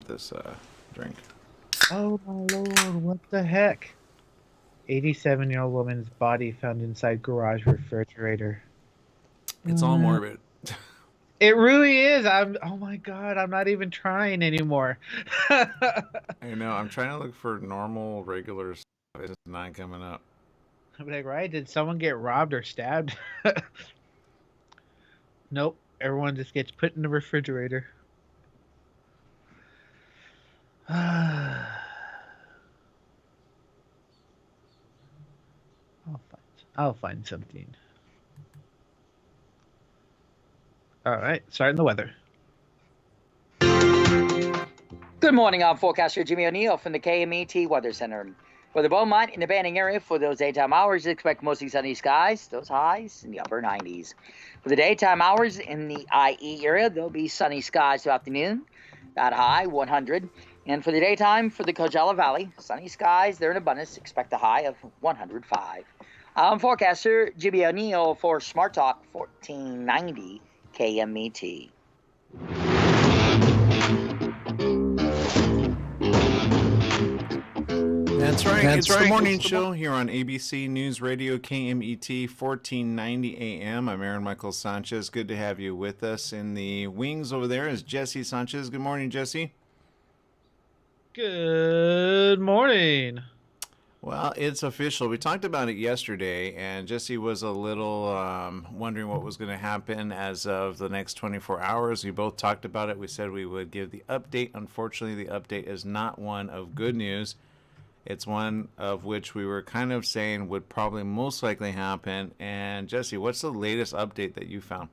this drink. Oh my lord, what the heck? 87-year-old woman's body found inside garage refrigerator. It's all Uh, morbid. it really is. Oh my god, I'm not even trying anymore. I know. I'm trying to look for normal, regular stuff. It's not coming up. I'm like, right? Did someone get robbed or stabbed? Nope. Everyone just gets put in the refrigerator. I'll find something. All right, starting the weather. Good morning, I'm forecaster Jimmy O'Neill from the KMET Weather Center. For the Beaumont and the Banning area, for those daytime hours, expect mostly sunny skies, those highs in the upper 90s. For the daytime hours in the IE area, there'll be sunny skies throughout the afternoon, that high 100. And for the daytime, for the Coachella Valley, sunny skies, they're in abundance, expect a high of 105. I'm forecaster Jimmy O'Neill for Smart Talk 1490 KMET. That's right. It's the morning show here on ABC News Radio KMET 1490 AM. I'm Aaron Michael Sanchez. Good to have you with us. In the wings over there is Jesse Sanchez. Good morning, Jesse. Good morning. Well, it's official. We talked about it yesterday, and Jesse was a little wondering what was going to happen as of the next 24 hours. We both talked about it. We said we would give the update. Unfortunately, the update is not one of good news. It's one of which we were kind of saying would probably most likely happen. And Jesse, what's the latest update that you found?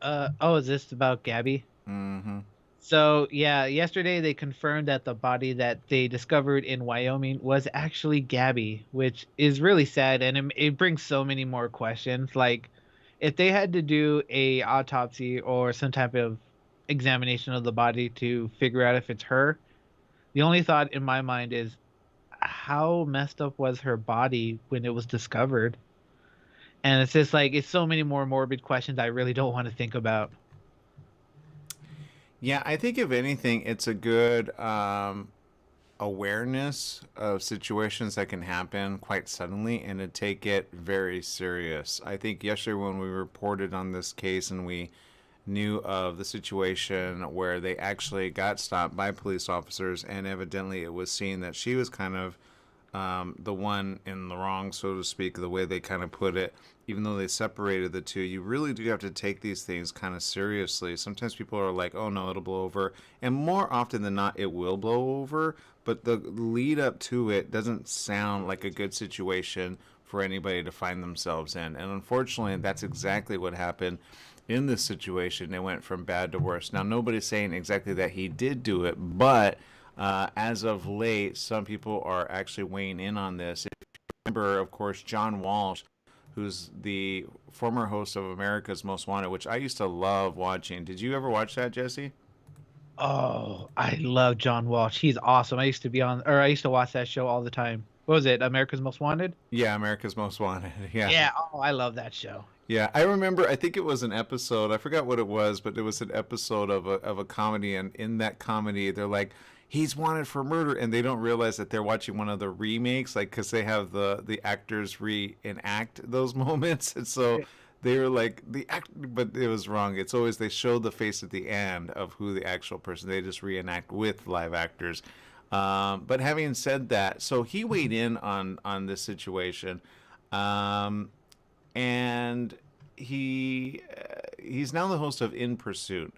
Is this about Gabby? Mm-hmm. So, yeah, yesterday they confirmed that the body that they discovered in Wyoming was actually Gabby, which is really sad, and it brings so many more questions. Like, if they had to do a autopsy or some type of examination of the body to figure out if it's her, the only thought in my mind is how messed up was her body when it was discovered? And it's just like it's so many more morbid questions I really don't want to think about. Yeah, I think if anything, it's a good awareness of situations that can happen quite suddenly and to take it very serious. I think yesterday when we reported on this case and we knew of the situation where they actually got stopped by police officers, and evidently it was seen that she was kind of the one in the wrong, so to speak, the way they kind of put it. Even though they separated the two, you really do have to take these things kind of seriously. Sometimes people are like, oh no, it'll blow over. And more often than not, it will blow over. But the lead up to it doesn't sound like a good situation for anybody to find themselves in. And unfortunately, that's exactly what happened in this situation. It went from bad to worse. Now, nobody's saying exactly that he did do it, but as of late, some people are actually weighing in on this. If you remember, of course, John Walsh, who's the former host of America's Most Wanted, which I used to love watching. Did you ever watch that, Jesse? Oh, I love John Walsh. He's awesome. I used to watch that show all the time. What was it? America's Most Wanted? Yeah, America's Most Wanted. Yeah. Yeah. Oh, I love that show. Yeah, I remember. I think it was an episode. I forgot what it was, but it was an episode of a comedy, and in that comedy, they're like, "He's wanted for murder," and they don't realize that they're watching one of the remakes, like because they have the actors reenact those moments, and so they were like the act, but it was wrong. It's always they show the face at the end of who the actual person. They just reenact with live actors. But having said that, so he weighed in on this situation. And he's now the host of In Pursuit.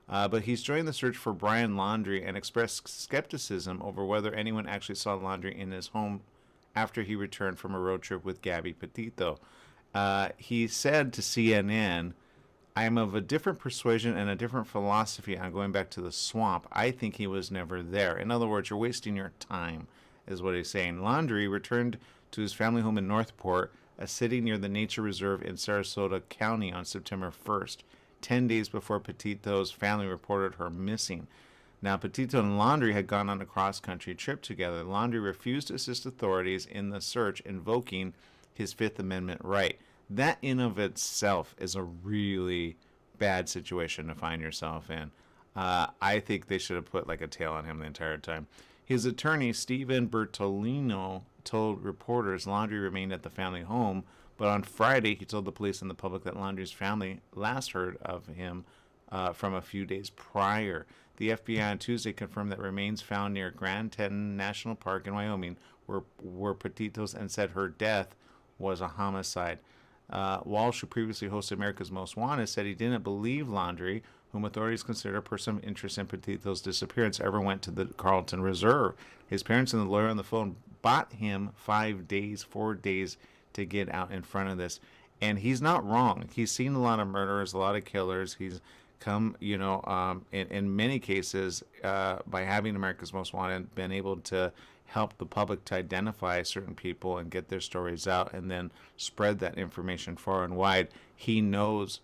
But he's joined the search for Brian Laundrie and expressed skepticism over whether anyone actually saw Laundrie in his home after he returned from a road trip with Gabby Petito. He said to CNN, "I am of a different persuasion and a different philosophy on going back to the swamp. I think he was never there." In other words, you're wasting your time, is what he's saying. Laundrie returned to his family home in Northport, a city near the nature reserve in Sarasota County, on September 1st, 10 days before Petito's family reported her missing. Now, Petito and Laundrie had gone on a cross-country trip together. Laundrie refused to assist authorities in the search, invoking his Fifth Amendment right. That in of itself is a really bad situation to find yourself in. I think they should have put like a tail on him the entire time. His attorney, Stephen Bertolino, told reporters Laundrie remained at the family home, but on Friday he told the police and the public that Laundrie's family last heard of him from a few days prior. The FBI on Tuesday confirmed that remains found near Grand Teton National Park in Wyoming were Petitos, and said her death was a homicide. Walsh, who previously hosted America's Most Wanted, said he didn't believe Laundrie, whom authorities consider a person of interest in Petito's disappearance, ever went to the Carlton Reserve. His parents and the lawyer on the phone bought him 4 days to get out in front of this. And he's not wrong. He's seen a lot of murderers, a lot of killers. He's come, in many cases, by having America's Most Wanted, been able to help the public to identify certain people and get their stories out and then spread that information far and wide. He knows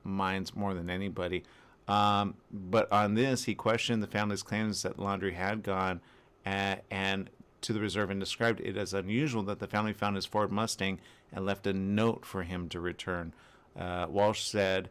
minds more than anybody. But on this, he questioned the family's claims that Laundrie had gone and to the reserve, and described it as unusual that the family found his Ford Mustang and left a note for him to return. Walsh said,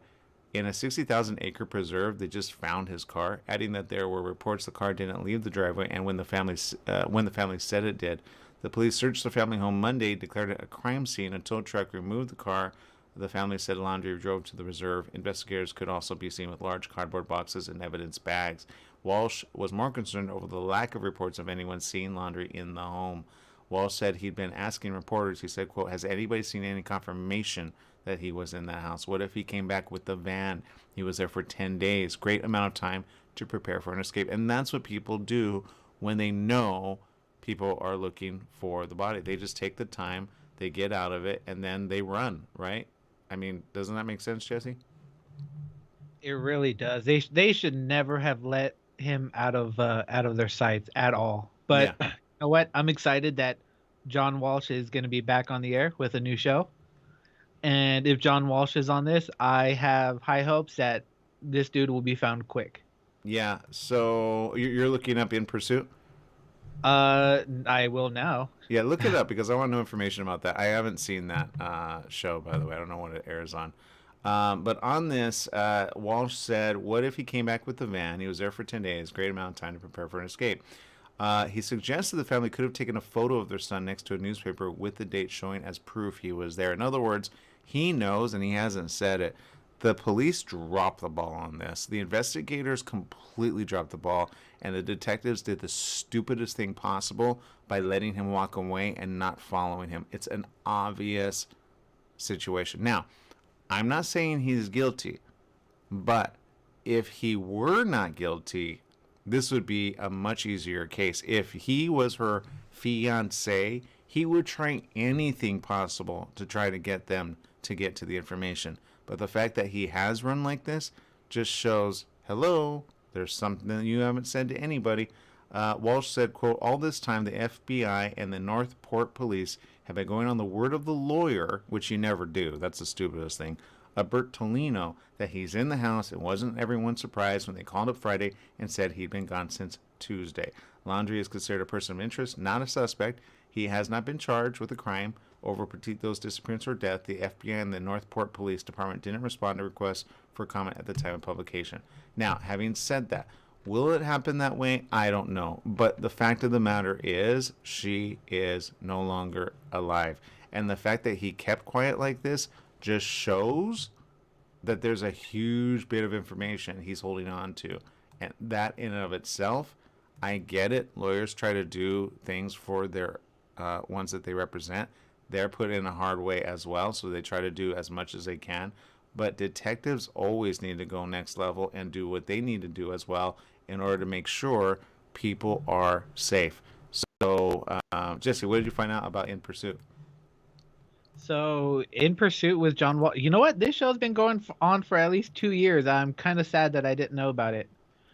in a 60,000-acre preserve, they just found his car, adding that there were reports the car didn't leave the driveway, and when the family said it did. The police searched the family home Monday, declared it a crime scene. A tow truck removed the car. The family said Laundrie drove to the reserve. Investigators could also be seen with large cardboard boxes and evidence bags. Walsh was more concerned over the lack of reports of anyone seeing Laundrie in the home. Walsh said he'd been asking reporters, he said, quote, has anybody seen any confirmation that he was in that house? What if he came back with the van? He was there for 10 days. Great amount of time to prepare for an escape. And that's what people do when they know people are looking for the body. They just take the time, they get out of it, and then they run, right? I mean, doesn't that make sense, Jesse? It really does. They should never have let him out of their sights at all. But Yeah. you know what? I'm excited that John Walsh is going to be back on the air with a new show. And if John Walsh is on this, I have high hopes that this dude will be found quick. Yeah. So you're looking up In Pursuit? I will now. Yeah, look it up because I want to know information about that. I haven't seen that show, by the way. I don't know what it airs on. But on this, Walsh said, what if he came back with the van? He was there for 10 days, great amount of time to prepare for an escape. He suggested the family could have taken a photo of their son next to a newspaper with the date showing as proof he was there. In other words, he knows and he hasn't said it. The police dropped the ball on this. The investigators completely dropped the ball, and the detectives did the stupidest thing possible by letting him walk away and not following him. It's an obvious situation. Now, I'm not saying he's guilty, but if he were not guilty, this would be a much easier case. If he was her fiance, he would try anything possible to try to get them to get to the information. But the fact that he has run like this just shows, hello, there's something you haven't said to anybody. Walsh said, quote, all this time the FBI and the Northport police have been going on the word of the lawyer, which you never do. That's the stupidest thing. Bertolino, that he's in the house. It wasn't everyone surprised when they called up Friday and said he'd been gone since Tuesday. Laundrie is considered a person of interest, not a suspect. He has not been charged with a crime over Petito's disappearance or death. The FBI and the Northport Police Department didn't respond to requests for comment at the time of publication. Now, having said that, will it happen that way? I don't know. But the fact of the matter is, she is no longer alive. And the fact that he kept quiet like this just shows that there's a huge bit of information he's holding on to. And that in and of itself, I get it. Lawyers try to do things for their ones that they represent. They're put in a hard way as well, so they try to do as much as they can. But detectives always need to go next level and do what they need to do as well in order to make sure people are safe. So, Jesse, what did you find out about In Pursuit? So, In Pursuit with John Walsh. You know what? This show's been going on for at least 2 years. I'm kind of sad that I didn't know about it.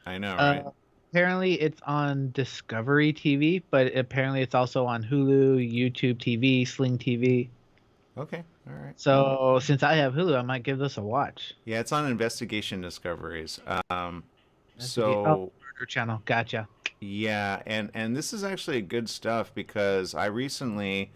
I know, right? Apparently, it's on Discovery TV, but apparently it's also on Hulu, YouTube TV, Sling TV. Okay, all right. So, since I have Hulu, I might give this a watch. Yeah, it's on Investigation Discoveries. Murder Channel. Gotcha. Yeah, and this is actually good stuff because I recently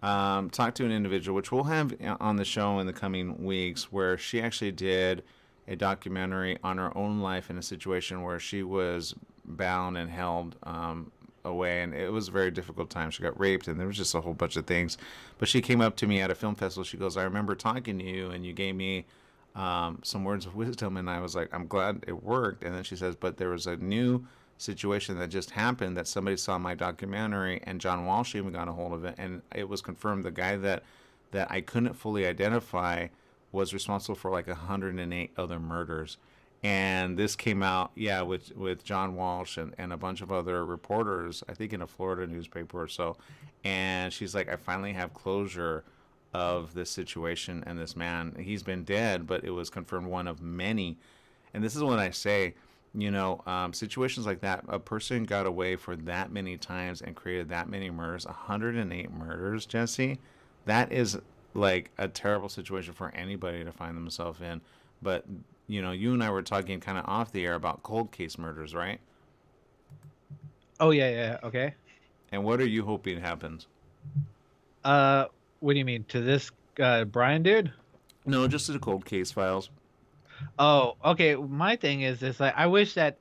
talked to an individual, which we'll have on the show in the coming weeks, where she actually did a documentary on her own life in a situation where she was bound and held away, and it was a very difficult time. She got raped, and there was just a whole bunch of things. But she came up to me at a film festival. She goes, "I remember talking to you, and you gave me some words of wisdom," and I was like, "I'm glad it worked." And then she says, "But there was a new situation that just happened that somebody saw my documentary, and John Walsh even got a hold of it, and it was confirmed the guy that I couldn't fully identify was responsible for like 108 other murders." And this came out, yeah, with John Walsh and a bunch of other reporters, I think in a Florida newspaper or so. And she's like, "I finally have closure of this situation and this man. He's been dead, but it was confirmed one of many." And this is what I say, situations like that, a person got away for that many times and created that many murders, 108 murders, Jesse. That is like a terrible situation for anybody to find themselves in. But you and I were talking kind of off the air about cold case murders, right? Oh yeah, yeah, okay. And what are you hoping happens? Uh, what do you mean to this Brian dude? No, just the cold case files. Oh, okay. My thing is this: like, I wish that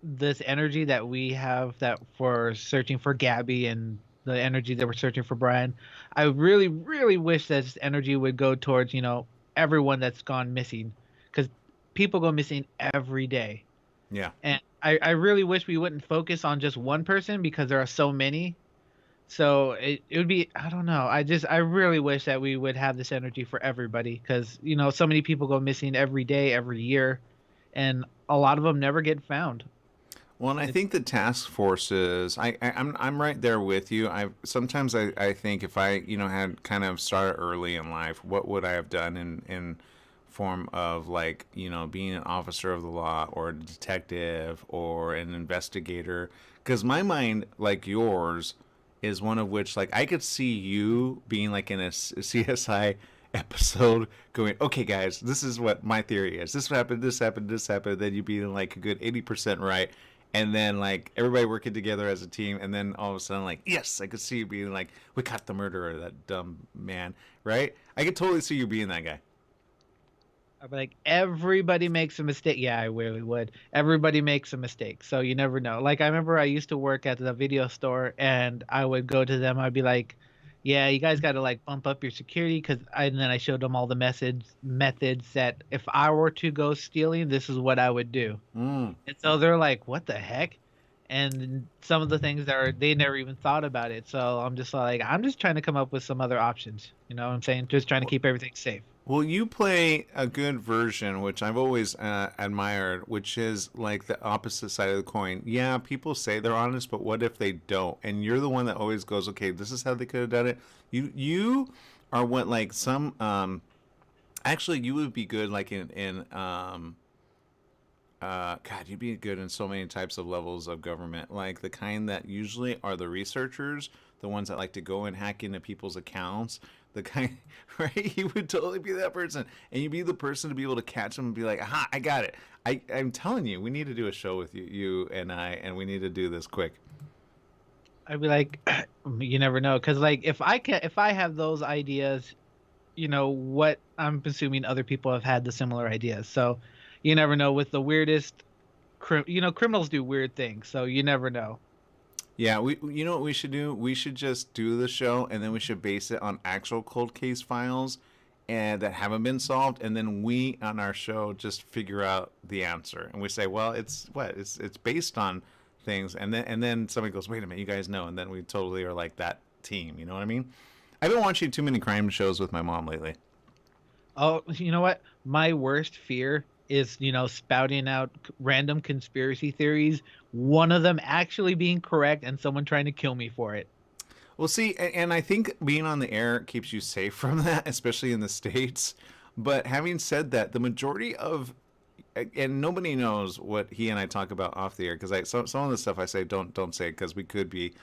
this energy that we have that for searching for Gabby and the energy that we're searching for Brian, I really, really wish that this energy would go towards everyone that's gone missing, because people go missing every day, Yeah. and I really wish we wouldn't focus on just one person because there are so many. So it would be, I don't know. I really wish that we would have this energy for everybody, because so many people go missing every day, every year, and a lot of them never get found. Well, and I think the task forces, I'm right there with you. I think if I had kind of started early in life, what would I have done in form of like being an officer of the law or a detective or an investigator? Because my mind, like yours, is one of which, like, I could see you being like in a CSI episode going, "Okay guys, this is what my theory is, this happened, this happened, this happened," then you being like a good 80% right, and then like everybody working together as a team, and then all of a sudden, like, yes, I could see you being like, "We caught the murderer, that dumb man," right? I could totally see you being that guy. I'd be like, everybody makes a mistake. Yeah, I really would. Everybody makes a mistake, so you never know. Like, I remember I used to work at the video store, and I would go to them. I'd be like, "Yeah, you guys got to like bump up your security," and then I showed them all the methods that if I were to go stealing, this is what I would do. Mm. And so they're like, "What the heck?" And some of the things they never even thought about it. So I'm just like, I'm just trying to come up with some other options. You know what I'm saying? Just trying to keep everything safe. Well, you play a good version, which I've always admired, which is like the opposite side of the coin. Yeah, people say they're honest, but what if they don't? And you're the one that always goes, "Okay, this is how they could have done it." You are what, like, some actually you would be good like in God, you'd be good in so many types of levels of government, like the kind that usually are the researchers, the ones that like to go and hack into people's accounts, the kind, right? You would totally be that person, and you'd be the person to be able to catch them and be like, "Aha, I got it." I'm telling you, we need to do a show with you and I, and we need to do this quick. I'd be like, you never know, because like if I have those ideas, what I'm assuming other people have had the similar ideas. So you never know with the weirdest, criminals do weird things. So you never know. Yeah, you know what we should do? We should just do the show, and then we should base it on actual cold case files and that haven't been solved, and then we on our show just figure out the answer. And we say, "Well, it's based on things." And then somebody goes, "Wait a minute, you guys know." And then we totally are like that team, you know what I mean? I've been watching too many crime shows with my mom lately. Oh, you know what? My worst fear is, spouting out random conspiracy theories, one of them actually being correct and someone trying to kill me for it. Well, see, and I think being on the air keeps you safe from that, especially in the States. But having said that, the majority of, and nobody knows what he and I talk about off the air, because some of the stuff I say, don't say it, because we could be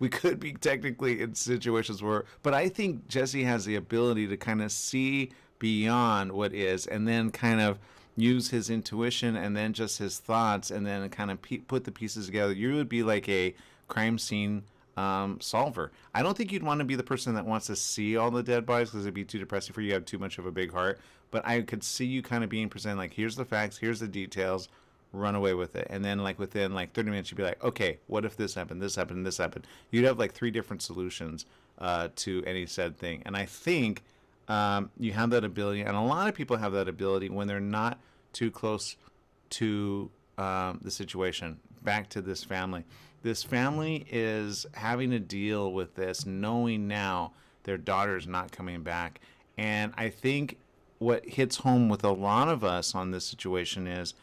we could be technically in situations where, but I think Jesse has the ability to kind of see beyond what is, and then kind of use his intuition and then just his thoughts, and then kind of put the pieces together. You would be like a crime scene solver. I don't think you'd want to be the person that wants to see all the dead bodies because it'd be too depressing for you. You have too much of a big heart. But I could see you kind of being presented like, here's the facts, here's the details, run away with it. And then like within like 30 minutes, you'd be like, okay, what if this happened, this happened, this happened? You'd have like three different solutions to any said thing. And I think you have that ability, and a lot of people have that ability when they're not too close to the situation. Back to this family. This family is having to deal with this, knowing now their daughter's not coming back. And I think what hits home with a lot of us on this situation is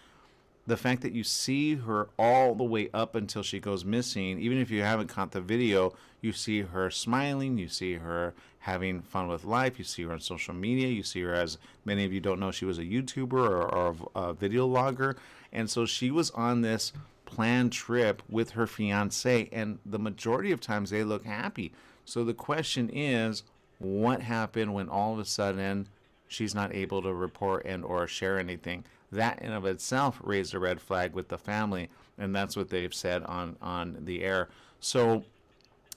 the fact that you see her all the way up until she goes missing. Even if you haven't caught the video, you see her smiling, you see her having fun with life, you see her on social media, you see her, as many of you don't know, she was a YouTuber or a video logger. And so she was on this planned trip with her fiance, and the majority of times they look happy. So the question is, what happened when all of a sudden she's not able to report and or share anything? That in of itself raised a red flag with the family, and that's what they've said on the air. So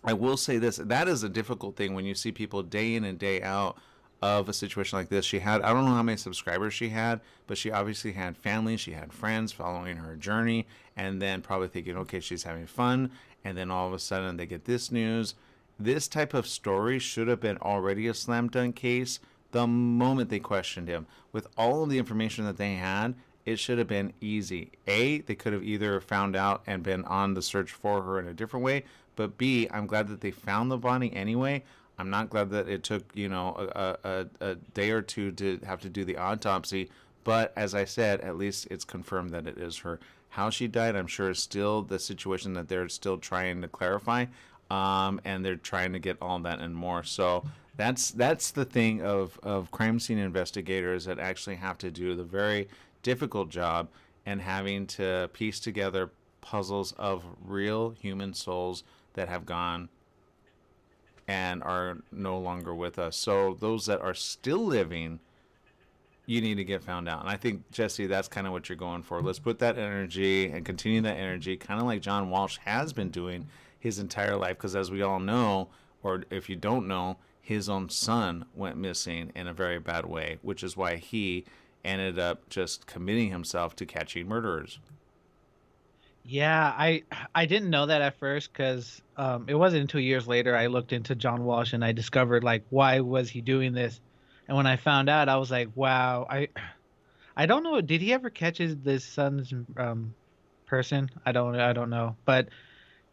I will say this, that is a difficult thing when you see people day in and day out of a situation like this. She had, I don't know how many subscribers she had, but she obviously had family, she had friends following her journey, and then probably thinking, okay, she's having fun, and then all of a sudden they get this news. This type of story should have been already a slam dunk case the moment they questioned him. With all of the information that they had, it should have been easy. A, they could have either found out and been on the search for her in a different way, but B, I'm glad that they found the body anyway. I'm not glad that it took, a day or two to have to do the autopsy. But as I said, at least it's confirmed that it is her. How she died, I'm sure, is still the situation that they're still trying to clarify. And they're trying to get all that and more. So that's the thing of crime scene investigators that actually have to do the very difficult job and having to piece together puzzles of real human souls that have gone and are no longer with us. So those that are still living, you need to get found out. And I think, Jesse, that's kind of what you're going for. Let's put that energy and continue that energy, kind of like John Walsh has been doing his entire life. Because as we all know, or if you don't know, his own son went missing in a very bad way, which is why he ended up just committing himself to catching murderers. Yeah, I didn't know that at first because it wasn't until years later I looked into John Walsh and I discovered like why was he doing this, and when I found out I was like, wow, I don't know, did he ever catch this son's person? I don't know, but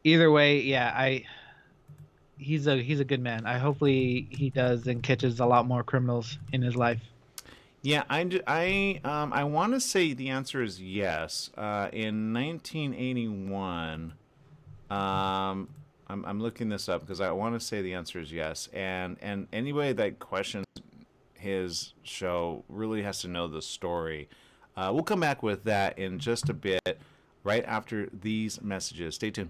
either way, yeah, he's a good man. I hopefully he does and catches a lot more criminals in his life. Yeah, I want to say the answer is yes. In 1981, I'm looking this up because I want to say the answer is yes. And anybody that questions his show really has to know the story. We'll come back with that in just a bit, right after these messages. Stay tuned.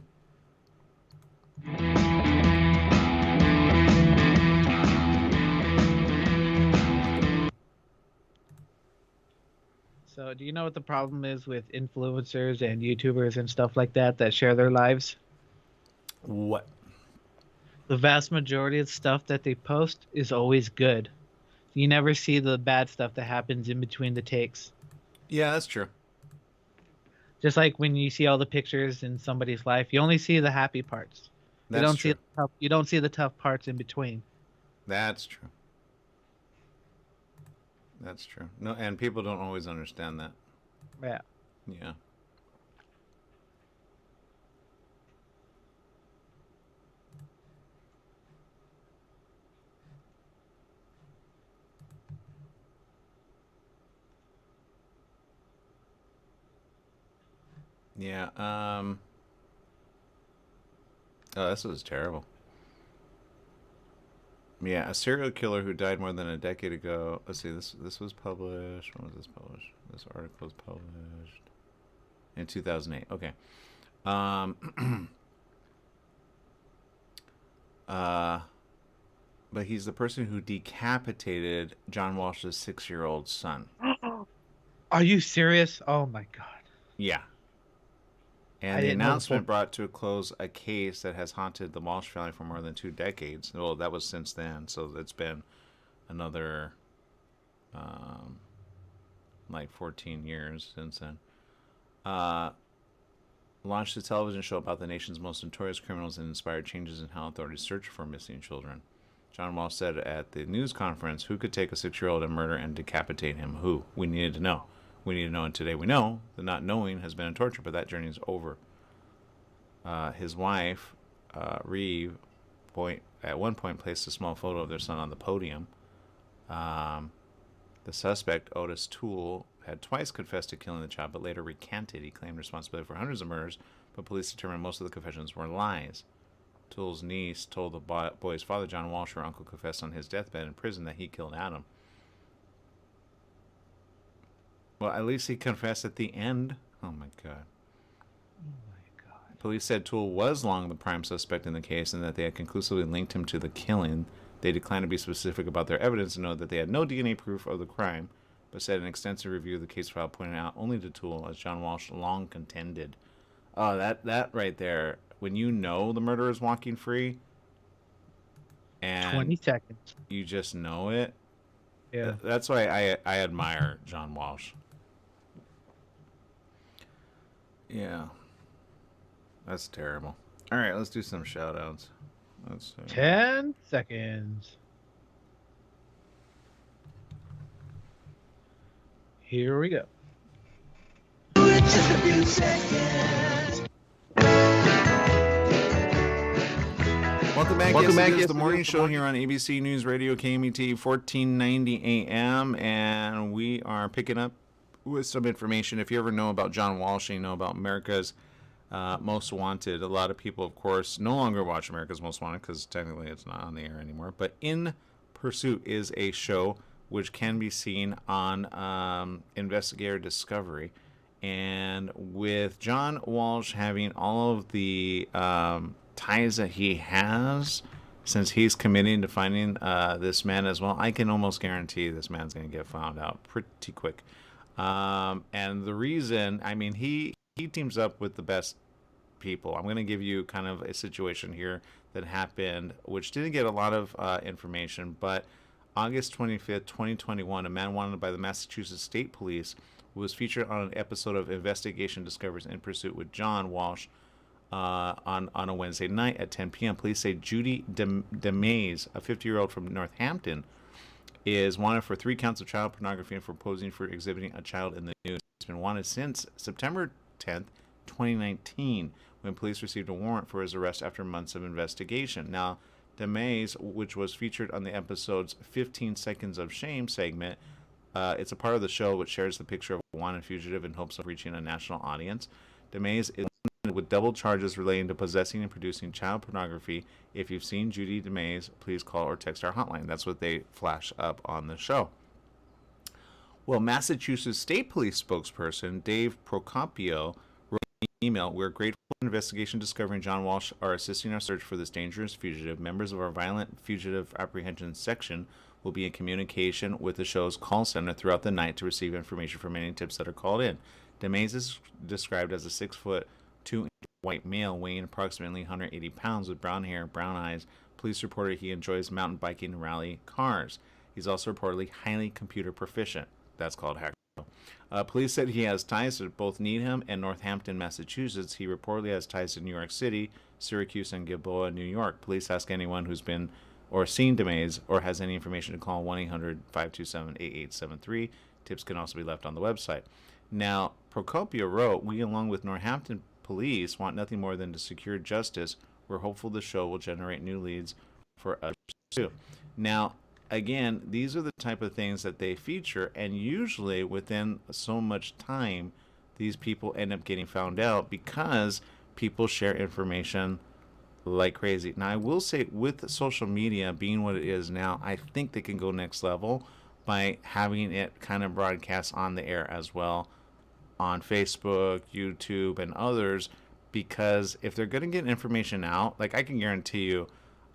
So, do you know what the problem is with influencers and YouTubers and stuff like that share their lives? What? The vast majority of stuff that they post is always good. You never see the bad stuff that happens in between the takes. Yeah, that's true. Just like when you see all the pictures in somebody's life, you only see the happy parts. That's true. You don't see the tough parts in between. That's true. That's true. No, and people don't always understand that. Yeah. Yeah. Yeah. Oh, this was terrible. Yeah, a serial killer who died more than a decade ago. Let's see. This was published. When was this published? This article was published in 2008. Okay. Um. But he's the person who decapitated John Walsh's 6-year-old son. Are you serious? Oh my god. Yeah. And I the didn't know the announcement full. brought to a close a case that has haunted the Walsh family for more than 2 decades. Well, that was since then, so it's been another um, like 14 years since then. Uh, Launched a television show about the nation's most notorious criminals and inspired changes in how authorities search for missing children. John Walsh said at the news conference, "Who could take a 6-year-old and murder and decapitate him? Who? We needed to know. We need to know, and today we know that not knowing has been a torture, but that journey is over." His wife, Reeve, at one point placed a small photo of their son on the podium. Um, the suspect, Otis Toole, had twice confessed to killing the child, but later recanted. He claimed responsibility for hundreds of murders, but police determined most of the confessions were lies. Toole's niece told the boy's father, John Walsh, her uncle confessed on his deathbed in prison that he killed Adam. Well, at least he confessed at the end. Oh my god. Police said Toole was long the prime suspect in the case and that they had conclusively linked him to the killing. They declined to be specific about their evidence and noted that they had no DNA proof of the crime, but said an extensive review of the case file pointed out only to Toole, as John Walsh long contended. Oh, that right there. When you know the murderer is walking free, and 20 seconds. you just know it. Yeah. That's why I admire John Walsh. Yeah. That's terrible. All right, let's do some shout outs. Let's see. 10 seconds. Here we go. Just a few seconds. Welcome back. Welcome back. Yes, Yes, the morning show here on ABC News Radio KMET 1490 AM, and we are picking up with some information. If you ever know about John Walsh, and you know about America's Most Wanted. A lot of people, of course, no longer watch America's Most Wanted because technically it's not on the air anymore. But In Pursuit is a show which can be seen on Investigator Discovery. And with John Walsh having all of the ties that he has, since he's committing to finding this man as well, I can almost guarantee this man's going to get found out pretty quick. And the reason, I mean, he teams up with the best people. I'm going to give you kind of a situation here that happened, which didn't get a lot of information, but August 25th, 2021, a man wanted by the Massachusetts State Police was featured on an episode of Investigation Discoveries In Pursuit with John Walsh on a Wednesday night at 10 p.m. Police say Judy DeMays, a 50-year-old from Northampton, is wanted for 3 counts of child pornography and for posing for exhibiting a child in the nude. He's been wanted since September 10th, 2019, when police received a warrant for his arrest after months of investigation. Now, DeMays, which was featured on the episode's 15 Seconds of Shame segment, it's a part of the show which shares the picture of a wanted fugitive in hopes of reaching a national audience. DeMays is with double charges relating to possessing and producing child pornography. If you've seen Judy DeMays, please call or text our hotline. That's what they flash up on the show. Well, Massachusetts State Police spokesperson Dave Procopio wrote an email, "We're grateful for investigation discovering John Walsh are assisting our search for this dangerous fugitive. Members of our violent fugitive apprehension section will be in communication with the show's call center throughout the night to receive information from any tips that are called in." DeMays is described as a 6'2" white male weighing approximately 180 pounds with brown hair, brown eyes. Police reported he enjoys mountain biking and rally cars. He's also reportedly highly computer proficient. That's called hacker. Police said he has ties to both Needham and Northampton, Massachusetts. He reportedly has ties to New York City, Syracuse, and Gilboa, New York. Police ask anyone who's been or seen DeMays or has any information to call 1-800-527-8873. Tips can also be left on the website. Now, Procopio wrote, "We, along with Northampton Police, want nothing more than to secure justice. We're hopeful the show will generate new leads for us too." Now, again, these are the type of things that they feature, and usually within so much time, these people end up getting found out because people share information like crazy. Now, I will say, with social media being what it is now, I think they can go next level by having it kind of broadcast on the air as well on Facebook, YouTube, and others, because if they're going to get information out, like, I can guarantee you,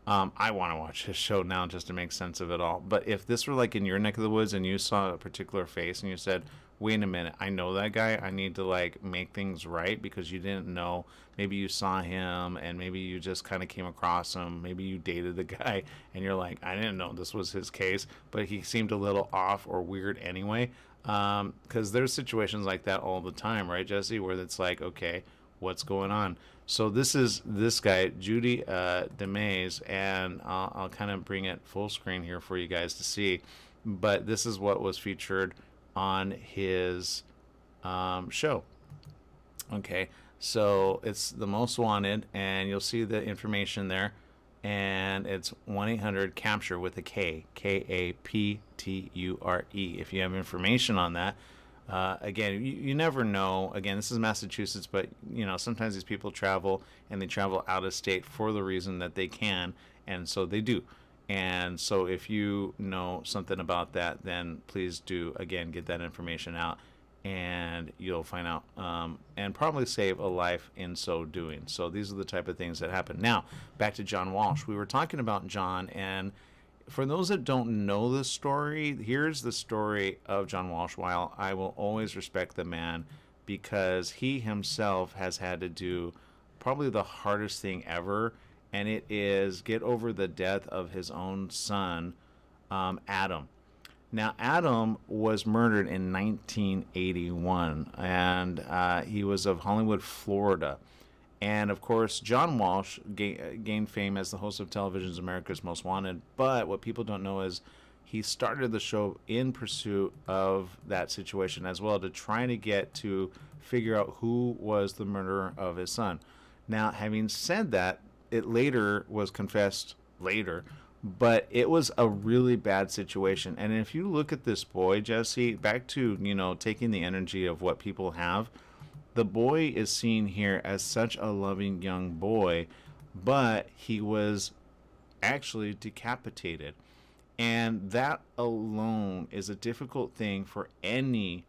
I want to watch this show now just to make sense of it all. But if this were like in your neck of the woods and you saw a particular face and you said, wait a minute, I know that guy. I need to like make things right because you didn't know. Maybe you saw him and maybe you just kind of came across him. Maybe you dated the guy and you're like, I didn't know this was his case, but he seemed a little off or weird anyway. Because there's situations like that all the time, right, Jesse, where it's like, okay, what's going on? So this is this guy, Judy DeMays, and I'll kind of bring it full screen here for you guys to see. But this is what was featured on his show. Okay, so it's the most wanted, and you'll see the information there. And it's 1-800-CAPTURE with a K, KAPTURE. If you have information on that, again, you never know. Again, this is Massachusetts, but sometimes these people travel and they travel out of state for the reason that they can, and so they do. And so if you know something about that, then please do, again, get that information out, and you'll find out and probably save a life in so doing. So these are the type of things that happen. Now, back to John Walsh. We were talking about John, and for those that don't know the story, here's the story of John Walsh. While I will always respect the man because he himself has had to do probably the hardest thing ever, and it is get over the death of his own son, Adam. Now, Adam was murdered in 1981, and he was of Hollywood, Florida. And, of course, John Walsh gained fame as the host of television's America's Most Wanted, but what people don't know is he started the show in pursuit of that situation as well, to try to get to figure out who was the murderer of his son. Now, having said that, it later was confessed later, but it was a really bad situation. And if you look at this boy, Jesse, back to, taking the energy of what people have, the boy is seen here as such a loving young boy, but he was actually decapitated. And that alone is a difficult thing for any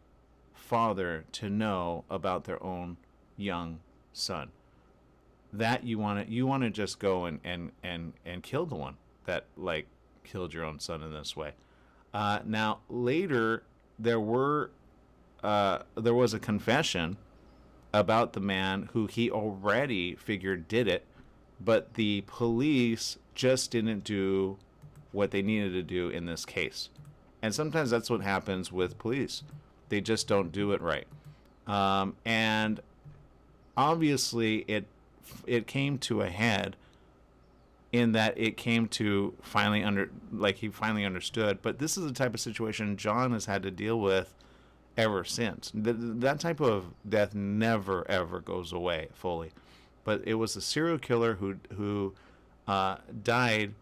father to know about their own young son. That you want to just go and kill the one that killed your own son in this way. Now later there was a confession about the man who he already figured did it, but the police just didn't do what they needed to do in this case. And sometimes that's what happens with police. They just don't do it right. And obviously it came to a head in that it came to he finally understood. But this is the type of situation John has had to deal with ever since. That type of death never ever goes away fully. But it was a serial killer who died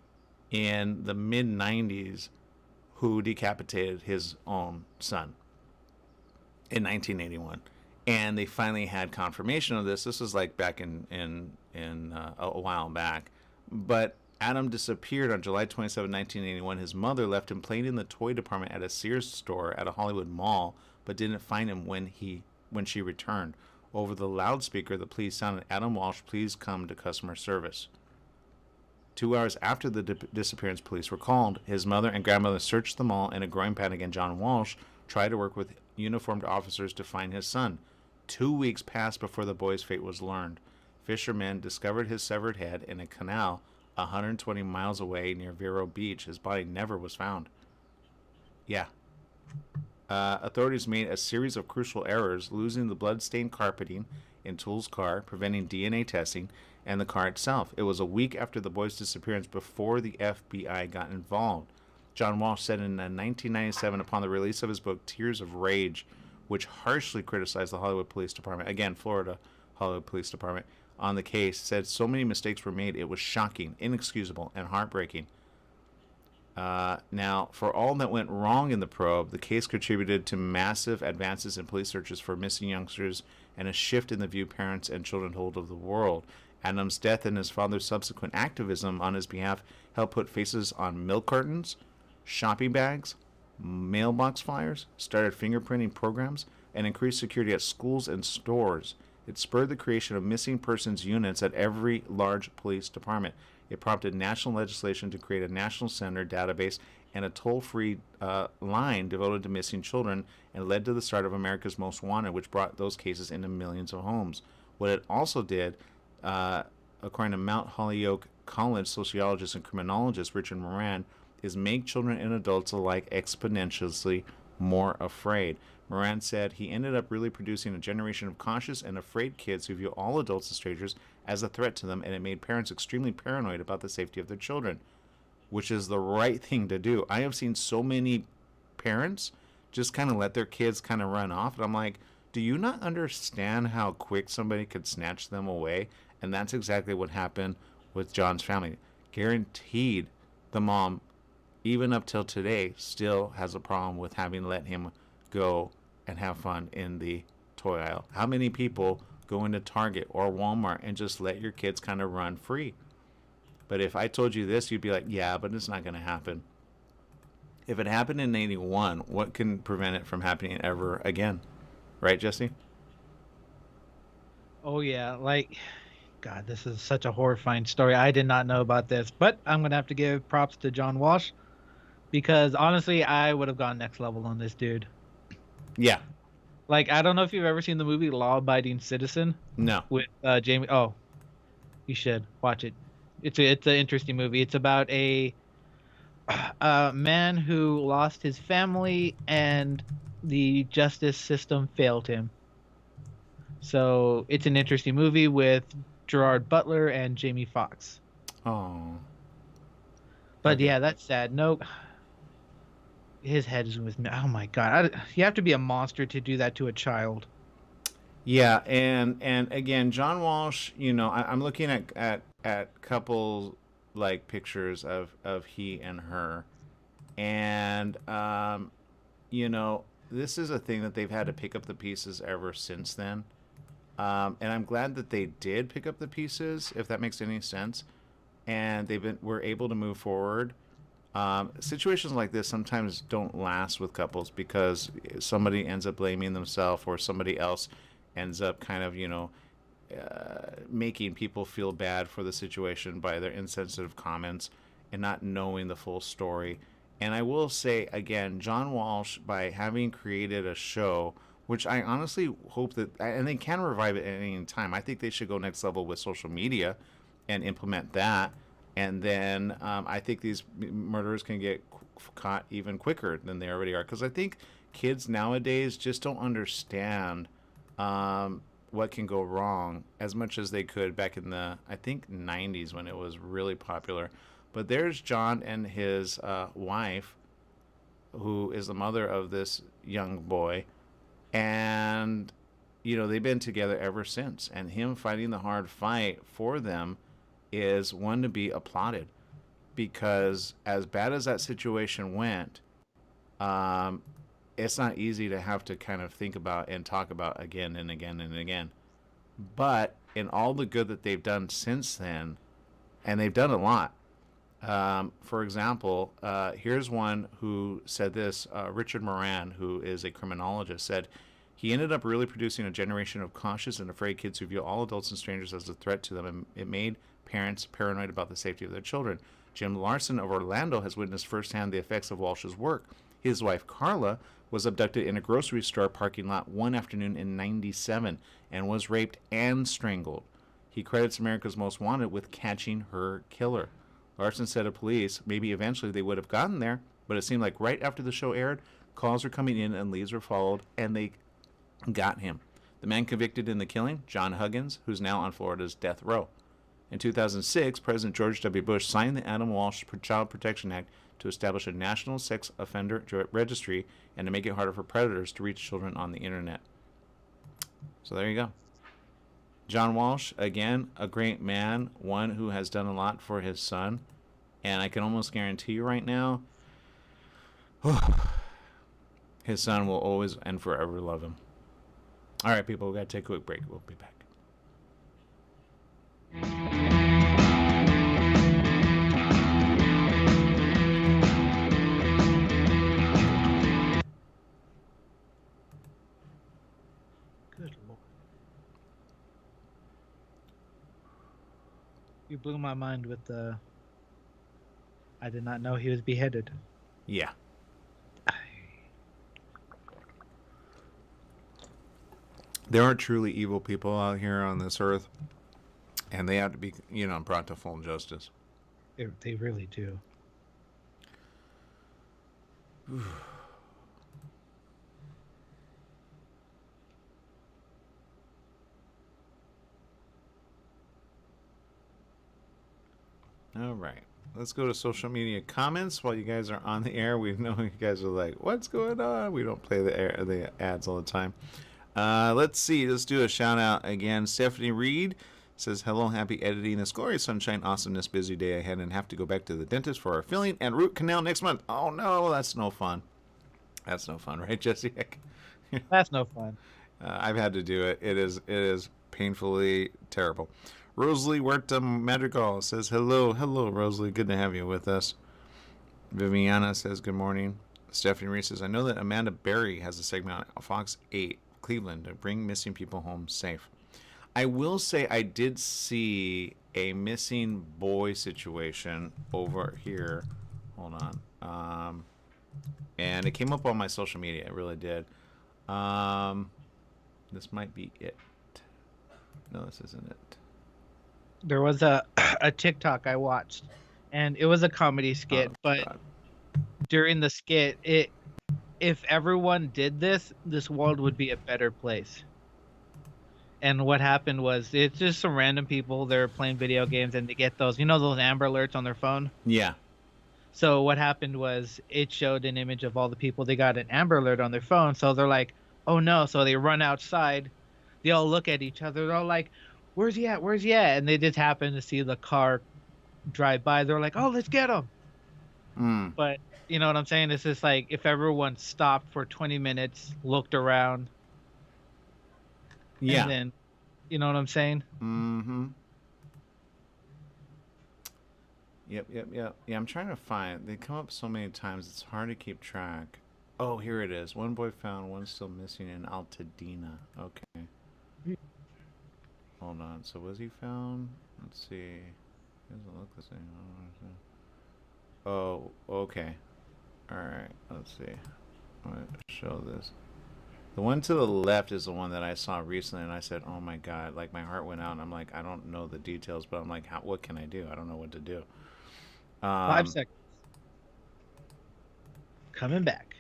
in the mid 90s who decapitated his own son in 1981. And they finally had confirmation of this. This was back in a while back. But Adam disappeared on July 27, 1981. His mother left him playing in the toy department at a Sears store at a Hollywood mall, but didn't find him when she returned. Over the loudspeaker, the police sounded, "Adam Walsh, please come to customer service." 2 hours after the disappearance, police were called. His mother and grandmother searched the mall in a growing panic, and John Walsh tried to work with uniformed officers to find his son. 2 weeks passed before the boy's fate was learned. Fishermen discovered his severed head in a canal 120 miles away near Vero Beach. His body never was found. Yeah. Authorities made a series of crucial errors, losing the blood-stained carpeting in Toole's car, preventing DNA testing, and the car itself. It was a week after the boy's disappearance before the FBI got involved. John Walsh said in 1997, upon the release of his book, Tears of Rage, which harshly criticized the Hollywood Police Department, again, Florida Hollywood Police Department, on the case, said so many mistakes were made, it was shocking, inexcusable, and heartbreaking. Now, for all that went wrong in the probe, the case contributed to massive advances in police searches for missing youngsters and a shift in the view parents and children hold of the world. Adam's death and his father's subsequent activism on his behalf helped put faces on milk cartons, shopping bags, mailbox flyers, started fingerprinting programs, and increased security at schools and stores. It spurred the creation of missing persons units at every large police department. It prompted national legislation to create a national center database and a toll-free line devoted to missing children, and led to the start of America's Most Wanted, which brought those cases into millions of homes. What it also did, according to Mount Holyoke College sociologist and criminologist Richard Moran, is make children and adults alike exponentially more afraid. Moran said he ended up really producing a generation of cautious and afraid kids who view all adults as strangers as a threat to them, and it made parents extremely paranoid about the safety of their children, which is the right thing to do. I have seen so many parents just kind of let their kids kind of run off, and I'm like, do you not understand how quick somebody could snatch them away? And that's exactly what happened with John's family. Guaranteed the mom, even up till today, still has a problem with having let him go and have fun in the toy aisle. How many people go into Target or Walmart and just let your kids kind of run free? But if I told you this, you'd be like, yeah, but it's not going to happen. If it happened in 81, what can prevent it from happening ever again? Right, Jesse? Oh yeah, like, God, this is such a horrifying story. I did not know about this, but I'm gonna have to give props to John Walsh because honestly, I would have gone next level on this dude. Yeah. Like, I don't know if you've ever seen the movie Law Abiding Citizen No. with Jamie. Oh, you should watch it. It's an interesting movie. It's about a man who lost his family and the justice system failed him. So it's an interesting movie with Gerard Butler and Jamie Foxx. Oh. But Okay. yeah, that's sad. No, his head is with me. Oh my God, you have to be a monster to do that to a child. Yeah, and again, John Walsh, I'm looking at couple like pictures of he and her, and this is a thing that they've had to pick up the pieces ever since then. And I'm glad that they did pick up the pieces, if that makes any sense, and were able to move forward. Situations like this sometimes don't last with couples because somebody ends up blaming themselves, or somebody else ends up kind of making people feel bad for the situation by their insensitive comments and not knowing the full story. And I will say again, John Walsh, by having created a show, which I honestly hope that, and they can revive it at any time. I think they should go next level with social media and implement that. And then I think these murderers can get caught even quicker than they already are. Because I think kids nowadays just don't understand what can go wrong as much as they could back in the, I think, 90s when it was really popular. But there's John and his wife, who is the mother of this young boy. And, they've been together ever since. And him fighting the hard fight for them is one to be applauded. Because as bad as that situation went, it's not easy to have to kind of think about and talk about again and again and again. But in all the good that they've done since then, and they've done a lot. For example, here's one who said this. Richard Moran, who is a criminologist, said he ended up really producing a generation of cautious and afraid kids who view all adults and strangers as a threat to them, and it made parents paranoid about the safety of their children. Jim Larson of Orlando has witnessed firsthand the effects of Walsh's work. His wife, Carla, was abducted in a grocery store parking lot one afternoon in '97 and was raped and strangled. He credits America's Most Wanted with catching her killer. Larson said to police maybe eventually they would have gotten there, but it seemed like right after the show aired, calls were coming in and leads were followed, and they got him. The man convicted in the killing, John Huggins, who's now on Florida's death row. In 2006, President George W. Bush signed the Adam Walsh Child Protection Act to establish a national sex offender registry and to make it harder for predators to reach children on the internet. So there you go. John Walsh, again, a great man, one who has done a lot for his son, and I can almost guarantee you right now, his son will always and forever love him. All right, people, we've got to take a quick break. We'll be back. Good Lord. You blew my mind with the... I did not know he was beheaded. Yeah. There are truly evil people out here on this earth, and they have to be, brought to full justice. They really do. All right. Let's go to social media comments while you guys are on the air. We know you guys are like, what's going on? We don't play the ads all the time. Let's see. Let's do a shout out again. Stephanie Reed says, hello, happy editing this glorious sunshine, awesomeness, busy day ahead, and have to go back to the dentist for our filling and root canal next month. Oh, no, that's no fun. That's no fun, right, Jesse? That's no fun. I've had to do it. It is painfully terrible. Rosalie Huerta Madrigal says, hello, Rosalie. Good to have you with us. Viviana says, good morning. Stephanie Reese says, I know that Amanda Berry has a segment on Fox 8 Cleveland to bring missing people home safe. I will say I did see a missing boy situation over here. Hold on. And it came up on my social media. It really did. This might be it. No, this isn't it. There was a TikTok I watched, and it was a comedy skit, but God. during the skit, if everyone did this world would be a better place. And what happened was, it's just some random people, they're playing video games, and they get those Amber Alerts on their phone? Yeah. So what happened was, it showed an image of all the people, they got an Amber Alert on their phone, so they're like, oh no, so they run outside, they all look at each other, they're all like, where's he at? And they just happen to see the car drive by. They're like, oh, let's get him. But you know what I'm saying? It's just like, if everyone stopped for 20 minutes, looked around. Yeah. And then, you know what I'm saying? Mm-hmm. Yep. Yeah, I'm trying to find. They come up so many times, it's hard to keep track. Oh, here it is. One boy found, one still missing in Altadena. Okay. Hold on. So was he found? Let's see. It doesn't look the same. Oh, okay. All right. Let's see. I'm going to show this. The one to the left is the one that I saw recently, and I said, oh my God. Like, my heart went out, and I'm like, I don't know the details, but I'm like, what can I do? I don't know what to do. 5 seconds. Coming back.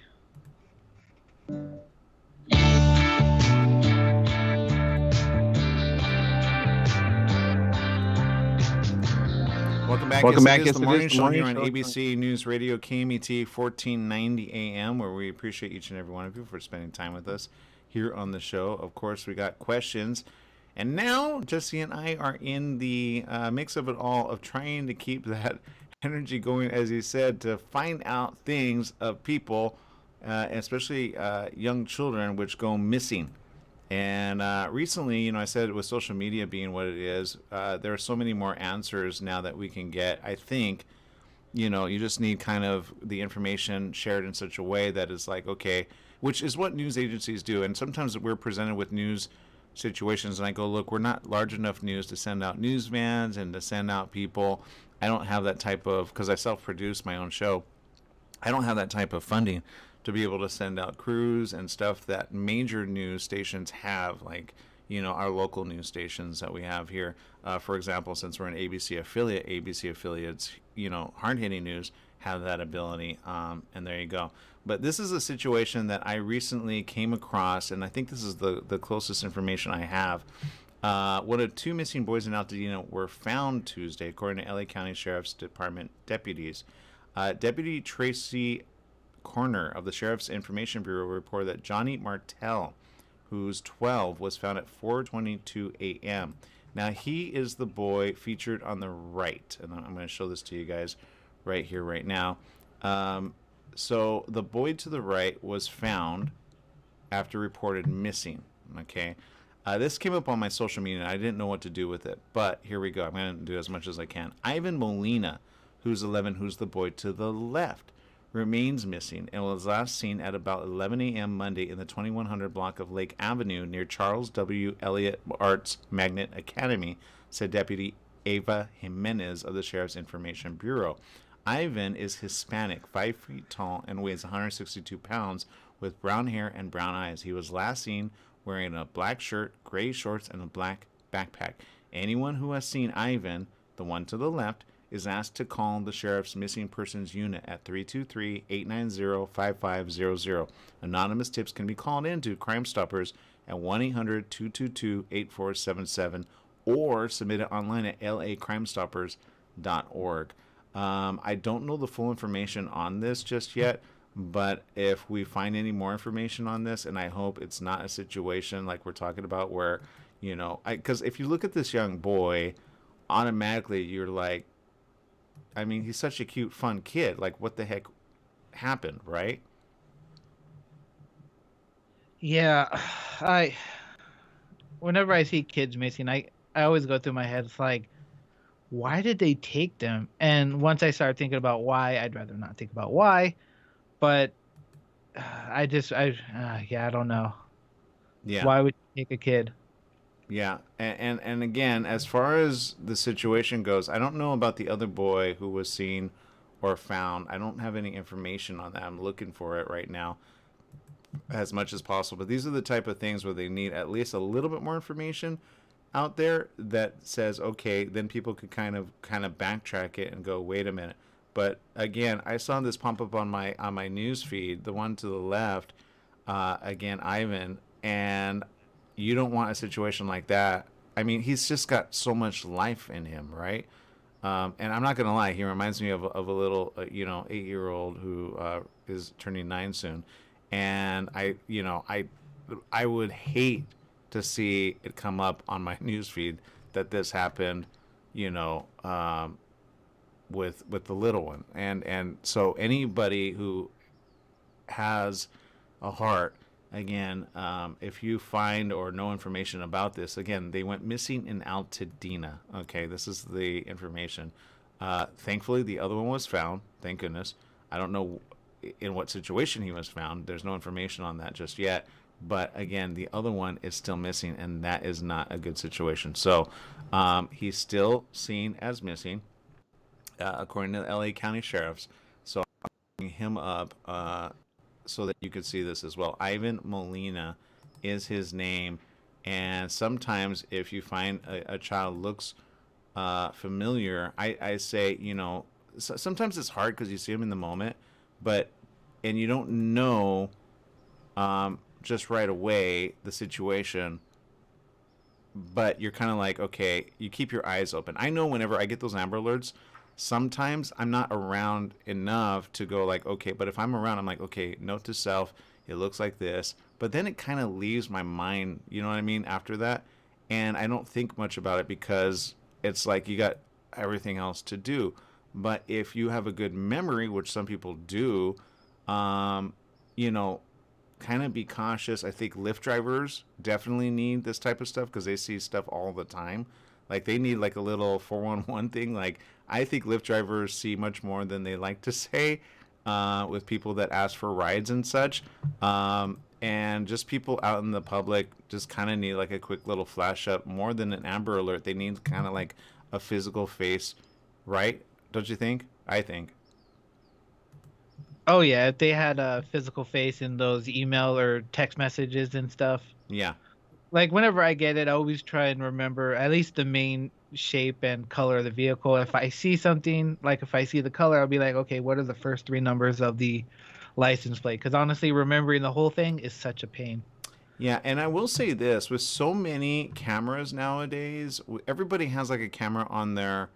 Welcome back. It's the morning show here on ABC News Radio, KMET 1490 AM, where we appreciate each and every one of you for spending time with us here on the show. Of course, we got questions. And now Jesse and I are in the mix of it all, of trying to keep that energy going, as he said, to find out things of people, especially young children, which go missing. And recently, I said with social media being what it is, there are so many more answers now that we can get. I think, you just need kind of the information shared in such a way that is like, okay, which is what news agencies do. And sometimes we're presented with news situations, and I go, look, we're not large enough news to send out news vans and to send out people. I don't have that type of, because I self-produce my own show, I don't have that type of funding to be able to send out crews and stuff that major news stations have, like, our local news stations that we have here. For example, since we're an ABC affiliate, ABC affiliates, hard-hitting news have that ability, and there you go. But this is a situation that I recently came across, and I think this is the closest information I have. One of two missing boys in Altadena were found Tuesday, according to LA County Sheriff's Department deputies. Deputy Tracy Corner of the Sheriff's Information Bureau reported that Johnny Martell, who's 12, was found at 4:22 a.m. Now, he is the boy featured on the right, and I'm going to show this to you guys right here, right now. So the boy to the right was found after reported missing. Okay, this came up on my social media, and I didn't know what to do with it, but here we go. I'm going to do as much as I can. Ivan Molina, who's 11, who's the boy to the left, remains missing and was last seen at about 11 a.m. Monday in the 2100 block of Lake Avenue near Charles W. Elliott Arts Magnet Academy, said Deputy Ava Jimenez of the Sheriff's Information Bureau. Ivan is Hispanic, 5 feet tall, and weighs 162 pounds, with brown hair and brown eyes. He was last seen wearing a black shirt, gray shorts, and a black backpack. Anyone who has seen Ivan, the one to the left, is asked to call the sheriff's missing persons unit at 323-890-5500. Anonymous tips can be called in to Crime Stoppers at 1-800-222-8477 or submit it online at lacrimestoppers.org. I don't know the full information on this just yet, but if we find any more information on this, and I hope it's not a situation like we're talking about where, because if you look at this young boy, automatically you're like, I mean, he's such a cute, fun kid. Like, what the heck happened, right? Yeah, whenever I see kids missing, I always go through my head. It's like, why did they take them? And once I start thinking about why, I'd rather not think about why. But I don't know. Yeah. Why would you take a kid? Yeah, and again, as far as the situation goes, I don't know about the other boy who was seen or found. I don't have any information on that. I'm looking for it right now as much as possible. But these are the type of things where they need at least a little bit more information out there that says, okay, then people could kind of backtrack it and go, wait a minute. But again, I saw this pop up on my news feed, the one to the left, again, Ivan, and you don't want a situation like that. I mean, he's just got so much life in him, right? And I'm not gonna lie, he reminds me of a little, 8-year-old who is turning 9 soon, and I would hate to see it come up on my newsfeed that this happened, with the little one, and so anybody who has a heart. Again, if you find or know information about this, again, they went missing in Altadena. Okay, this is the information. Thankfully, the other one was found. Thank goodness. I don't know in what situation he was found. There's no information on that just yet. But again, the other one is still missing, and that is not a good situation. So he's still seen as missing, according to the LA County Sheriffs. So I'm bringing him up so that you could see this as well. Ivan Molina is his name, and sometimes if you find a child looks familiar, I say, sometimes it's hard because you see him in the moment, and you don't know just right away the situation, but you're kind of like, okay, you keep your eyes open. I know whenever I get those Amber Alerts, sometimes I'm not around enough to go like, okay, but if I'm around, I'm like, okay, note to self, it looks like this. But then it kind of leaves my mind, you know what I mean, after that. And I don't think much about it because it's like you got everything else to do. But if you have a good memory, which some people do, kind of be cautious. I think Lyft drivers definitely need this type of stuff because they see stuff all the time. Like they need like a little 411 thing. Like I think Lyft drivers see much more than they like to say with people that ask for rides and such. And just people out in the public just kind of need like a quick little flash up more than an Amber Alert. They need kind of like a physical face, right? Don't you think? I think. Oh yeah, if they had a physical face in those email or text messages and stuff. Yeah. Like whenever I get it, I always try and remember at least the main shape and color of the vehicle. If I see something, like if I see the color, I'll be like, okay, what are the first 3 numbers of the license plate? Because honestly, remembering the whole thing is such a pain. Yeah, and I will say this, with so many cameras nowadays, everybody has like a camera on their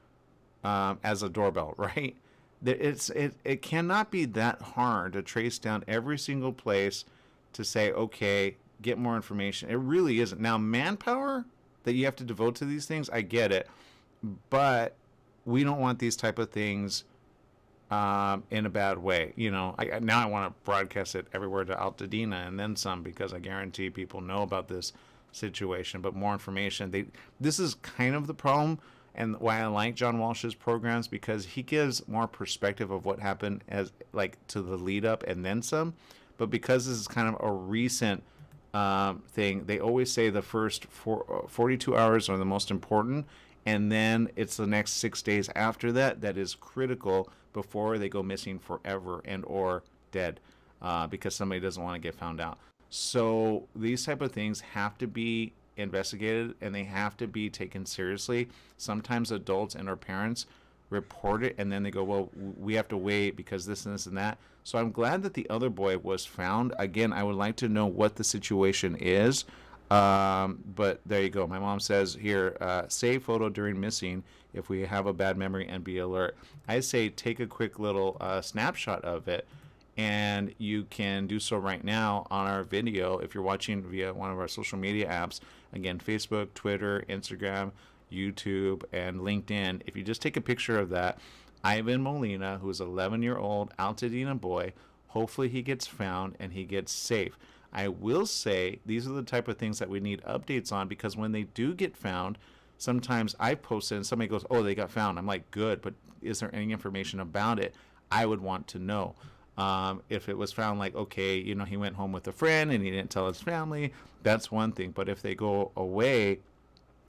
as a doorbell, right? It cannot be that hard to trace down every single place to say, okay, get more information. It really isn't. Now, manpower that you have to devote to these things, I get it, but we don't want these type of things in a bad way. Now I want to broadcast it everywhere to Altadena and then some, because I guarantee people know about this situation, but more information. This is kind of the problem and why I like John Walsh's programs, because he gives more perspective of what happened as like to the lead up and then some. But because this is kind of a recent thing, they always say the first 42 hours are the most important, and then it's the next 6 days after that that is critical before they go missing forever and or dead, because somebody doesn't want to get found out. So these type of things have to be investigated and they have to be taken seriously. Sometimes adults and our parents report it and then they go, well, we have to wait because this and this and that. So I'm glad that the other boy was found. Again, I would like to know what the situation is. But there you go. My mom says here, save photo during missing if we have a bad memory and be alert. I say take a quick little snapshot of it, and you can do so right now on our video if you're watching via one of our social media apps. Again, Facebook, Twitter, Instagram, YouTube, and LinkedIn. If you just take a picture of that, Ivan Molina, who's an 11-year-old Altadena boy, hopefully he gets found and he gets safe. I will say these are the type of things that we need updates on, because when they do get found, sometimes I post it and somebody goes, oh, they got found. I'm like, good, but is there any information about it? I would want to know. If it was found like, okay, you know, he went home with a friend and he didn't tell his family, that's one thing. But if they go away,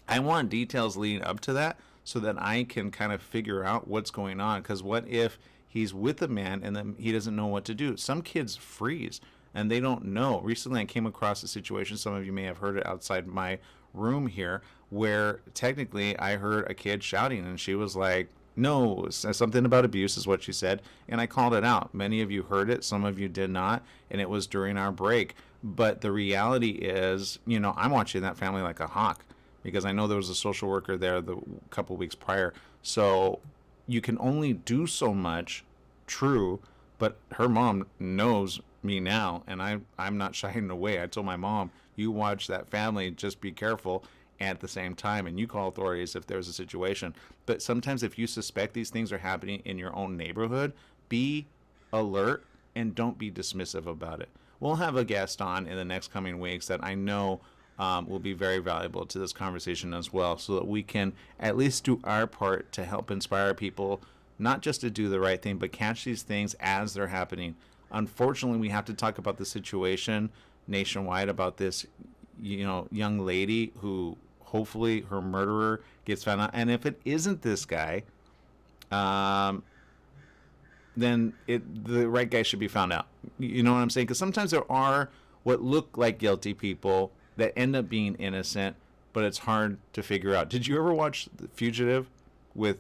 I want details leading up to that so that I can kind of figure out what's going on. Because what if he's with a man and then he doesn't know what to do? Some kids freeze and they don't know. Recently, I came across a situation, some of you may have heard it outside my room here, where technically I heard a kid shouting and she was like, no, something about abuse is what she said, and I called it out. Many of you heard it, some of you did not, and it was during our break. But the reality is, you know, I'm watching that family like a hawk, because I know there was a social worker there the couple weeks prior. So you can only do so much, true, but her mom knows me now, and I'm not shying away. I told my mom, you watch that family, just be careful at the same time, and you call authorities if there's a situation. But sometimes if you suspect these things are happening in your own neighborhood, be alert and don't be dismissive about it. We'll have a guest on in the next coming weeks that I know will be very valuable to this conversation as well, so that we can at least do our part to help inspire people, not just to do the right thing, but catch these things as they're happening. Unfortunately, we have to talk about the situation nationwide about this, you know, young lady who hopefully her murderer gets found out. And if it isn't this guy, then the right guy should be found out. You know what I'm saying? Because sometimes there are what look like guilty people that end up being innocent, but it's hard to figure out. Did you ever watch The Fugitive with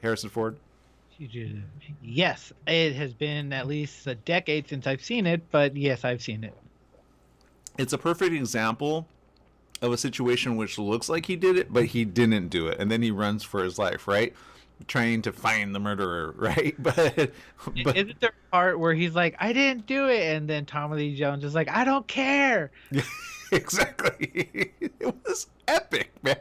Harrison Ford? Fugitive. Yes, it has been at least a decade since I've seen it, but yes, I've seen it. It's a perfect example of a situation which looks like he did it, but he didn't do it. And then he runs for his life, right? Trying to find the murderer, right? But isn't there a part where he's like, I didn't do it, and then Tommy Lee Jones is like, I don't care. Exactly. It was epic, man.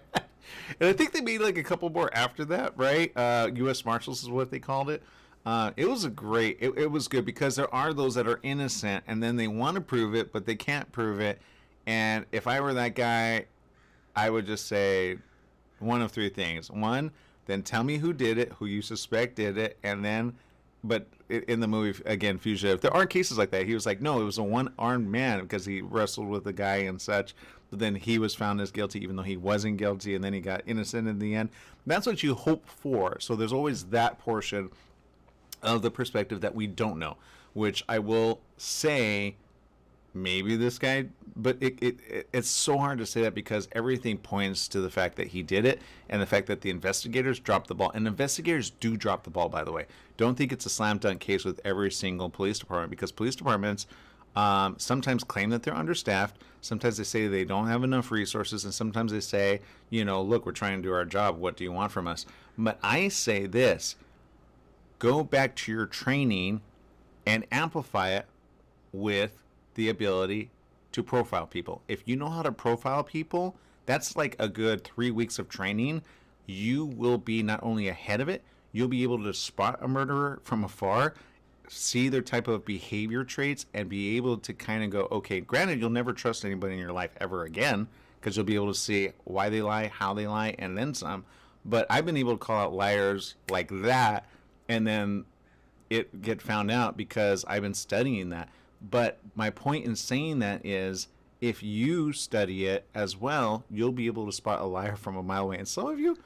And I think they made like a couple more after that, right? U.S. Marshals is what they called it. It was it was good, because there are those that are innocent and then they want to prove it, but they can't prove it. And if I were that guy, I would just say one of three things. One, then tell me who did it, who you suspect did it, and then, but in the movie, again, Fugitive, there are cases like that. He was like, no, it was a one-armed man because he wrestled with the guy and such, but then he was found as guilty even though he wasn't guilty, and then he got innocent in the end. That's what you hope for. So there's always that portion of the perspective that we don't know, which I will say, maybe this guy, but it's so hard to say that because everything points to the fact that he did it, and the fact that the investigators dropped the ball. And investigators do drop the ball, by the way. Don't think it's a slam dunk case with every single police department, because police departments sometimes claim that they're understaffed. Sometimes they say they don't have enough resources, and sometimes they say, you know, look, we're trying to do our job. What do you want from us? But I say this: go back to your training and amplify it with the ability to profile people. If you know how to profile people, that's like a good 3 weeks of training. You will be not only ahead of it, you'll be able to spot a murderer from afar, see their type of behavior traits, and be able to kind of go, okay, granted, you'll never trust anybody in your life ever again, because you'll be able to see why they lie, how they lie, and then some. But I've been able to call out liars like that, and then it get found out because I've been studying that. But my point in saying that is, if you study it as well, you'll be able to spot a liar from a mile away. And some of you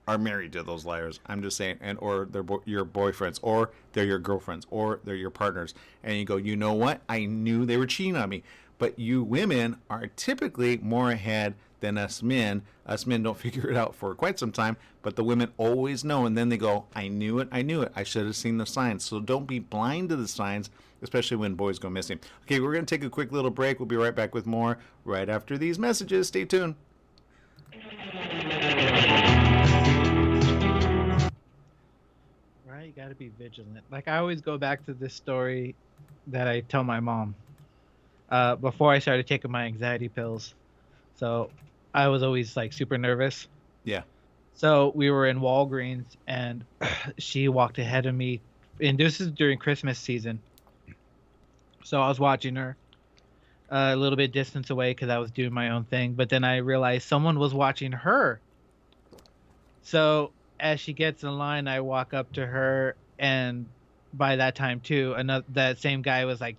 are married to those liars. I'm just saying, and or they're your boyfriends, or they're your girlfriends, or they're your partners. And you go, you know what? I knew they were cheating on me. But you women are typically more ahead than us men. Us men don't figure it out for quite some time, but the women always know. And then they go, I knew it. I knew it. I should have seen the signs. So don't be blind to the signs, especially when boys go missing. Okay, we're going to take a quick little break. We'll be right back with more right after these messages. Stay tuned. Right, you got to be vigilant. Like, I always go back to this story that I tell my mom before I started taking my anxiety pills. So I was always like super nervous. Yeah. So we were in Walgreens and she walked ahead of me, and this is during Christmas season. So I was watching her a little bit distance away because I was doing my own thing. But then I realized someone was watching her. So as she gets in line, I walk up to her, and by that time too, that same guy was like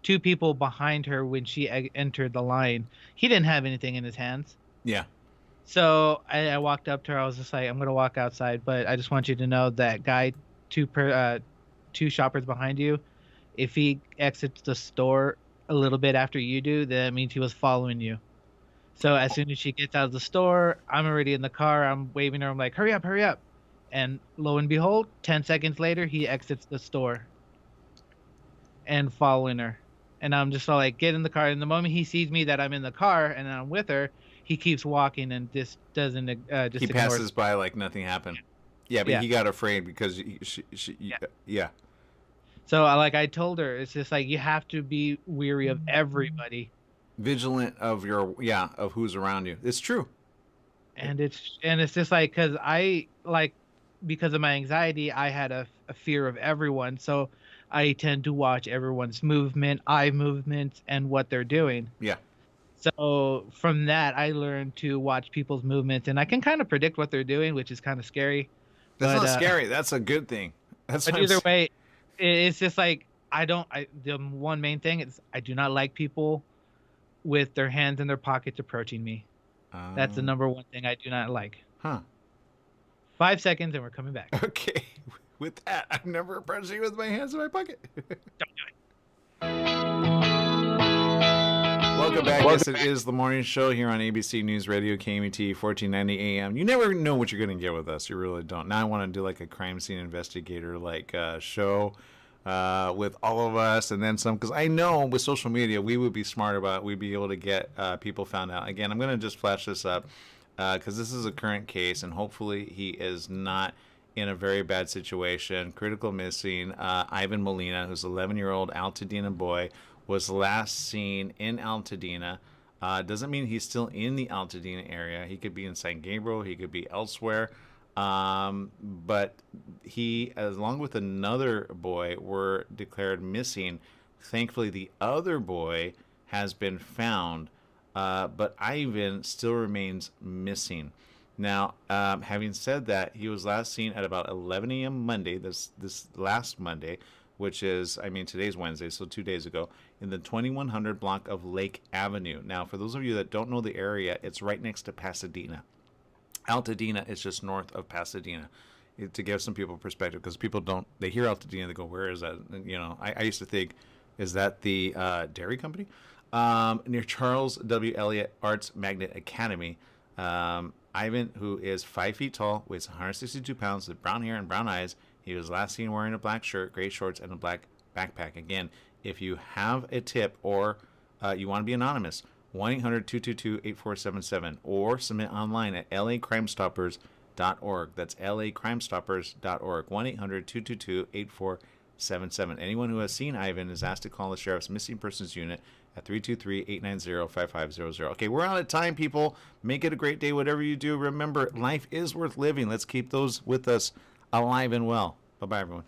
two people behind her when she entered the line. He didn't have anything in his hands. Yeah. So I walked up to her. I was just like, I'm going to walk outside, but I just want you to know that guy, two shoppers behind you, if he exits the store a little bit after you do, then that means he was following you. So as soon as she gets out of the store, I'm already in the car. I'm waving her. I'm like, hurry up, hurry up. And lo and behold, 10 seconds later, he exits the store and following her. And I'm just all like, get in the car. And the moment he sees me that I'm in the car and I'm with her, he keeps walking and just doesn't just he passes by like nothing happened. Yeah, but he got afraid because yeah. So I told her, it's just like, you have to be weary of everybody, vigilant of of who's around you. It's true. And it's just like, because of my anxiety, I had a fear of everyone. So I tend to watch everyone's eye movements, and what they're doing. Yeah. So from that, I learned to watch people's movements, and I can kind of predict what they're doing, which is kind of scary. That's not scary. That's a good thing. But either way, it's just like, the one main thing is I do not like people with their hands in their pockets approaching me. That's the number one thing I do not like. Huh. 5 seconds and we're coming back. Okay. With that, I've never approached you with my hands in my pocket. Don't do it. Welcome back. Yes, it is the morning show here on ABC News Radio, KMET 1490 AM. You never know what you're going to get with us. You really don't. Now I want to do like a crime scene investigator show with all of us and then some, because I know with social media we would be smart about it. We'd be able to get people found out. Again, I'm going to just flash this up because this is a current case, and hopefully he is not in a very bad situation. Critical missing. Ivan Molina, who's an 11-year-old Altadena boy, was last seen in Altadena. Doesn't mean he's still in the Altadena area. He could be in San Gabriel. He could be elsewhere. But he, along with another boy, were declared missing. Thankfully, the other boy has been found, but Ivan still remains missing. Now, having said that, he was last seen at about 11 a.m. Monday, this last Monday, which is, today's Wednesday, so 2 days ago, in the 2100 block of Lake Avenue. Now, for those of you that don't know the area, it's right next to Pasadena. Altadena is just north of Pasadena, to give some people perspective, because people they hear Altadena, they go, where is that? And, I used to think, is that the dairy company? Near Charles W. Eliot Arts Magnet Academy. Ivan, who is 5 feet tall, weighs 162 pounds, with brown hair and brown eyes. He was last seen wearing a black shirt, gray shorts, and a black backpack. Again, if you have a tip or you want to be anonymous, 1-800-222-8477, or submit online at lacrimestoppers.org. That's lacrimestoppers.org, 1-800-222-8477. Anyone who has seen Ivan is asked to call the Sheriff's Missing Persons Unit at 323-890-5500. Okay, we're out of time, people. Make it a great day, whatever you do. Remember, life is worth living. Let's keep those with us alive and well. Bye-bye, everyone.